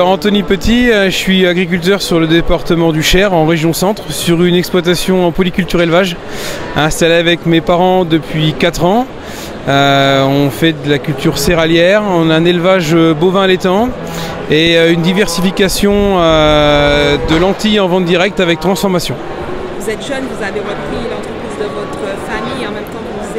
Anthony Petit, je suis agriculteur sur le département du Cher, en région centre, sur une exploitation en polyculture élevage, installée avec mes parents depuis 4 ans. On fait de la culture céréalière, on a un élevage bovin allaitant et une diversification de lentilles en vente directe avec transformation. Vous êtes jeune, vous avez repris l'entreprise de votre famille et en même temps vous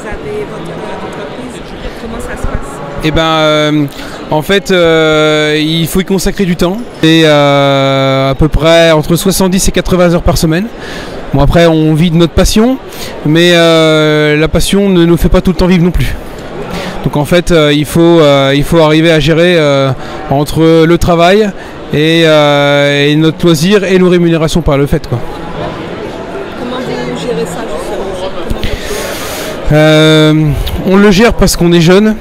avez votre entreprise. Comment ça se passe? Eh ben, en fait, il faut y consacrer du temps. Et à peu près entre 70 et 80 heures par semaine. Bon, après, on vit de notre passion, mais la passion ne nous fait pas tout le temps vivre non plus. Donc en fait, il faut arriver à gérer entre le travail et notre loisir et nos rémunérations par le fait, quoi. Comment vous gérez ça justement? On le gère parce qu'on est jeune.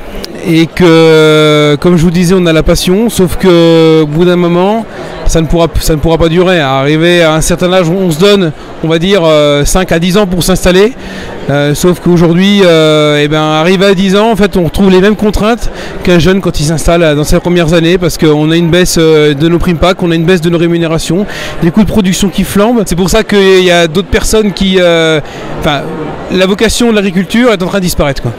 Et que, comme je vous disais, on a la passion, sauf qu'au bout d'un moment, ça ne pourra pas durer. Arrivé à un certain âge, on se donne, on va dire, 5 à 10 ans pour s'installer. Sauf qu'aujourd'hui, arrivé à 10 ans, en fait, on retrouve les mêmes contraintes qu'un jeune quand il s'installe dans ses premières années, parce qu'on a une baisse de nos primes PAC, on a une baisse de nos rémunérations, des coûts de production qui flambent. C'est pour ça qu'il y a d'autres personnes qui... la vocation de l'agriculture est en train de disparaître, quoi.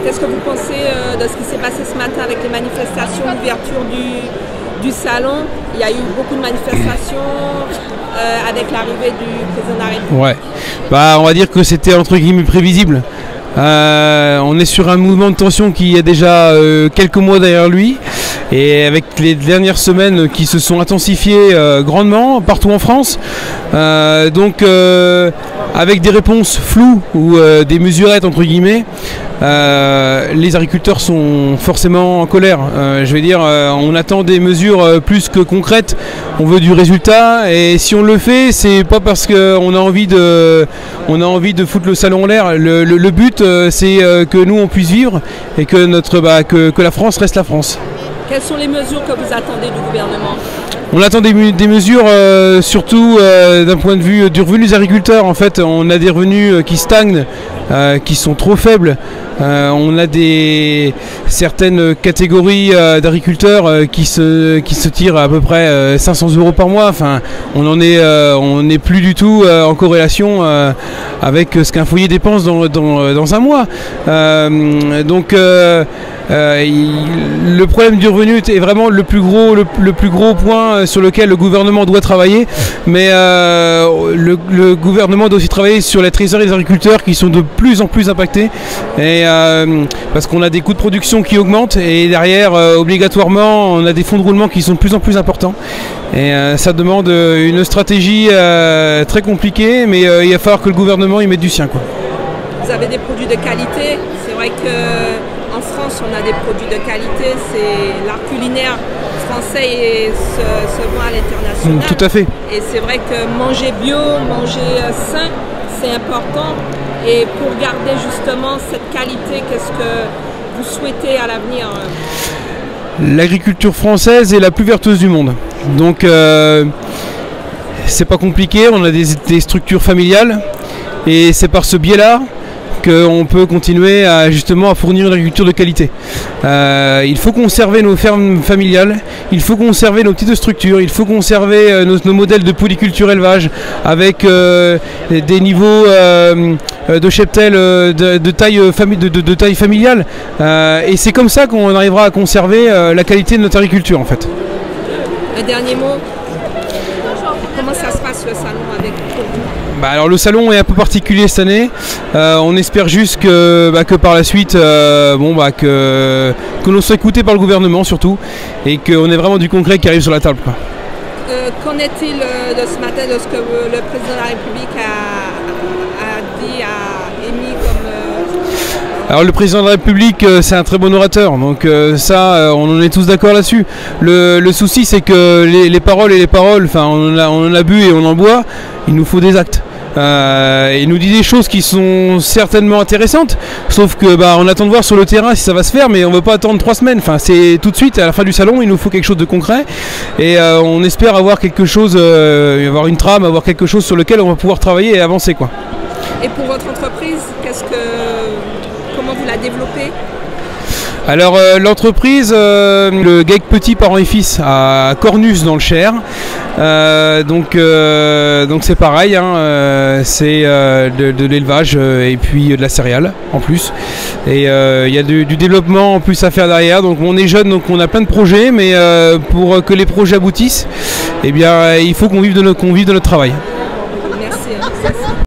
Qu'est-ce que vous pensez de ce qui s'est passé ce matin avec les manifestations, l'ouverture du salon? Il y a eu beaucoup de manifestations avec l'arrivée du président de la République. Ouais, on va dire que c'était entre guillemets prévisible. On est sur un mouvement de tension qui a déjà quelques mois derrière lui, et avec les dernières semaines qui se sont intensifiées grandement partout en France. Avec des réponses floues ou des mesurettes entre guillemets, les agriculteurs sont forcément en colère. On attend des mesures plus que concrètes, on veut du résultat, et si on le fait, c'est pas parce qu'on a envie de foutre le salon en l'air. Le but, c'est que nous on puisse vivre et que que la France reste la France. Quelles sont les mesures que vous attendez du gouvernement? On attend des mesures surtout d'un point de vue du revenu des agriculteurs. En fait, on a des revenus qui stagnent, qui sont trop faibles. On a certaines catégories d'agriculteurs qui se tirent à peu près 500 € par mois. Enfin, on n'est plus du tout en corrélation avec ce qu'un foyer dépense dans un mois. Le problème du revenu est vraiment le plus gros point sur lequel le gouvernement doit travailler, mais le gouvernement doit aussi travailler sur la trésorerie des agriculteurs qui sont de plus en plus impactés, parce qu'on a des coûts de production qui augmentent et derrière obligatoirement on a des fonds de roulement qui sont de plus en plus importants, et ça demande une stratégie très compliquée, mais il va falloir que le gouvernement y mette du sien, quoi. Vous avez des produits de qualité, c'est vrai qu'en France on a des produits de qualité, c'est l'art culinaire français et se vend à l'international. Tout à fait. Et c'est vrai que manger bio, manger sain, c'est important. Et pour garder justement cette qualité, qu'est-ce que vous souhaitez à l'avenir? L'agriculture française est la plus vertueuse du monde. Donc c'est pas compliqué, on a des structures familiales, et c'est par ce biais-là qu'on peut continuer à fournir une agriculture de qualité. Il faut conserver nos fermes familiales, il faut conserver nos petites structures, il faut conserver nos modèles de polyculture élevage avec des niveaux de cheptel de taille familiale. Et c'est comme ça qu'on arrivera à conserver la qualité de notre agriculture, en fait. Un dernier mot. Comment ça se passe le salon avec vous? Alors le salon est un peu particulier cette année. On espère juste que par la suite, que l'on soit écouté par le gouvernement surtout, et qu'on ait vraiment du concret qui arrive sur la table, quoi. Qu'en est-il de ce matin, de ce que le président de la République a émis comme... Alors le président de la République, c'est un très bon orateur, donc on en est tous d'accord là-dessus. Le souci, c'est que les paroles, on en a bu et on en boit, il nous faut des actes. Il nous dit des choses qui sont certainement intéressantes, sauf que on attend de voir sur le terrain si ça va se faire, mais on ne veut pas attendre 3 semaines. Enfin, c'est tout de suite, à la fin du salon, il nous faut quelque chose de concret, et on espère avoir quelque chose, avoir une trame, avoir quelque chose sur lequel on va pouvoir travailler et avancer, quoi. Et pour votre entreprise, comment vous la développez? Alors l'entreprise, le GAEC Petit Parents et Fils à Cornus dans le Cher. Donc c'est pareil, hein, c'est de l'élevage et puis de la céréale en plus. Et il y a du développement en plus à faire derrière. Donc on est jeune, donc on a plein de projets, mais pour que les projets aboutissent, eh bien il faut qu'on vive de notre travail. Merci.